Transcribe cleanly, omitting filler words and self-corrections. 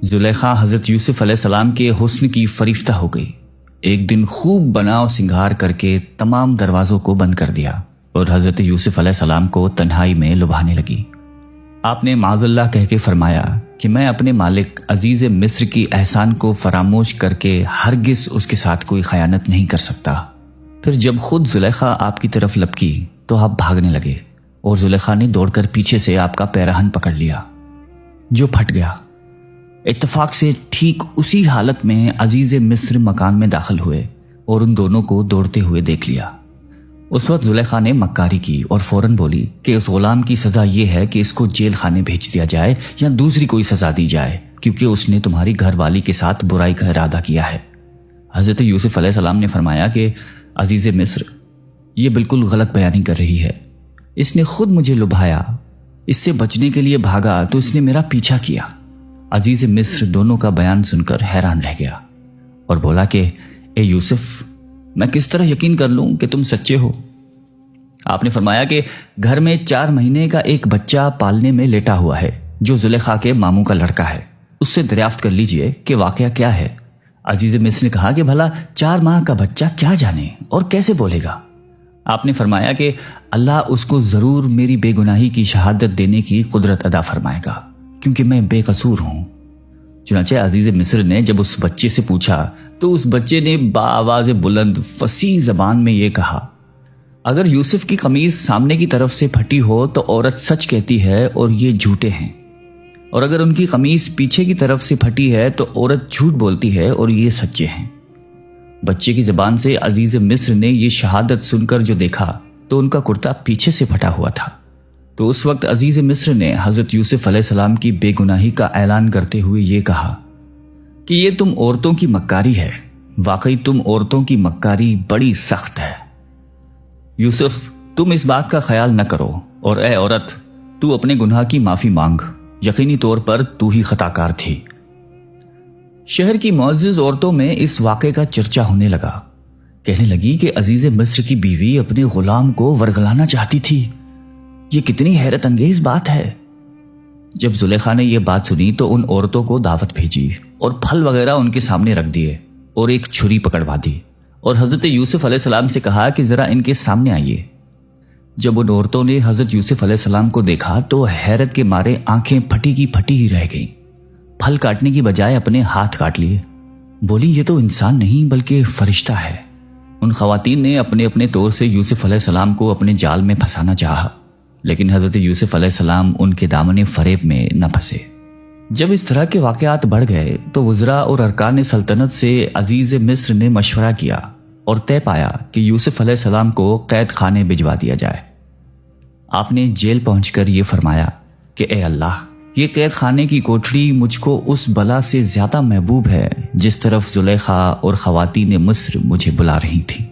زلیخا حضرت یوسف علیہ السلام کے حسن کی فریفتہ ہو گئی۔ ایک دن خوب بناؤ سنگھار کر کے تمام دروازوں کو بند کر دیا اور حضرت یوسف علیہ السلام کو تنہائی میں لبھانے لگی۔ آپ نے معاذ اللہ کہہ کے فرمایا کہ میں اپنے مالک عزیز مصر کی احسان کو فراموش کر کے ہرگز اس کے ساتھ کوئی خیانت نہیں کر سکتا۔ پھر جب خود زلیخا آپ کی طرف لپکی تو آپ بھاگنے لگے اور زلیخا نے دوڑ کر پیچھے سے آپ کا پیرہن پکڑ لیا جو پھٹ گیا۔ اتفاق سے ٹھیک اسی حالت میں عزیز مصر مکان میں داخل ہوئے اور ان دونوں کو دوڑتے ہوئے دیکھ لیا۔ اس وقت زلیخا نے مکاری کی اور فوراً بولی کہ اس غلام کی سزا یہ ہے کہ اس کو جیل خانے بھیج دیا جائے یا دوسری کوئی سزا دی جائے، کیونکہ اس نے تمہاری گھر والی کے ساتھ برائی کا ارادہ کیا ہے۔ حضرت یوسف علیہ السلام نے فرمایا کہ عزیز مصر یہ بالکل غلط بیانی کر رہی ہے، اس نے خود مجھے لبھایا، اس سے بچنے کے لیے بھاگا تو اس نے میرا پیچھا کیا۔ عزیز مصر دونوں کا بیان سن کر حیران رہ گیا اور بولا کہ اے یوسف، میں کس طرح یقین کر لوں کہ تم سچے ہو؟ آپ نے فرمایا کہ گھر میں 4 مہینے کا ایک بچہ پالنے میں لیٹا ہوا ہے جو زلیخا کے ماموں کا لڑکا ہے، اس سے دریافت کر لیجئے کہ واقعہ کیا ہے۔ عزیز مصر نے کہا کہ بھلا 4 ماہ کا بچہ کیا جانے اور کیسے بولے گا؟ آپ نے فرمایا کہ اللہ اس کو ضرور میری بے گناہی کی شہادت دینے کی قدرت عطا فرمائے گا، کیونکہ میں بے قصور ہوں۔ چنانچہ عزیز مصر نے جب اس بچے سے پوچھا تو اس بچے نے بآواز بلند فصیح زبان میں یہ کہا، اگر یوسف کی قمیض سامنے کی طرف سے پھٹی ہو تو عورت سچ کہتی ہے اور یہ جھوٹے ہیں، اور اگر ان کی قمیض پیچھے کی طرف سے پھٹی ہے تو عورت جھوٹ بولتی ہے اور یہ سچے ہیں۔ بچے کی زبان سے عزیز مصر نے یہ شہادت سن کر جو دیکھا تو ان کا کرتا پیچھے سے پھٹا ہوا تھا۔ تو اس وقت عزیز مصر نے حضرت یوسف علیہ السلام کی بے گناہی کا اعلان کرتے ہوئے یہ کہا کہ یہ تم عورتوں کی مکاری ہے، واقعی تم عورتوں کی مکاری بڑی سخت ہے۔ یوسف، تم اس بات کا خیال نہ کرو، اور اے عورت، تو اپنے گناہ کی معافی مانگ، یقینی طور پر تو ہی خطا کار تھی۔ شہر کی معزز عورتوں میں اس واقعے کا چرچا ہونے لگا، کہنے لگی کہ عزیز مصر کی بیوی اپنے غلام کو ورگلانا چاہتی تھی، یہ کتنی حیرت انگیز بات ہے۔ جب زلیخا نے یہ بات سنی تو ان عورتوں کو دعوت بھیجی اور پھل وغیرہ ان کے سامنے رکھ دیے اور ایک چھری پکڑوا دی اور حضرت یوسف علیہ السلام سے کہا کہ ذرا ان کے سامنے آئیے۔ جب ان عورتوں نے حضرت یوسف علیہ السلام کو دیکھا تو حیرت کے مارے آنکھیں پھٹی کی پھٹی ہی رہ گئیں، پھل کاٹنے کی بجائے اپنے ہاتھ کاٹ لیے۔ بولی یہ تو انسان نہیں بلکہ فرشتہ ہے۔ ان خواتین نے اپنے اپنے طور سے یوسف علیہ السلام کو اپنے جال میں پھنسانا چاہا، لیکن حضرت یوسف علیہ السلام ان کے دامن فریب میں نہ پھنسے۔ جب اس طرح کے واقعات بڑھ گئے تو وزراء اور ارکان سلطنت سے عزیز مصر نے مشورہ کیا اور طے پایا کہ یوسف علیہ السلام کو قید خانے بھجوا دیا جائے۔ آپ نے جیل پہنچ کر یہ فرمایا کہ اے اللہ، یہ قید خانے کی کوٹھری مجھ کو اس بلا سے زیادہ محبوب ہے جس طرف زلیخا اور خواتین مصر مجھے بلا رہی تھیں۔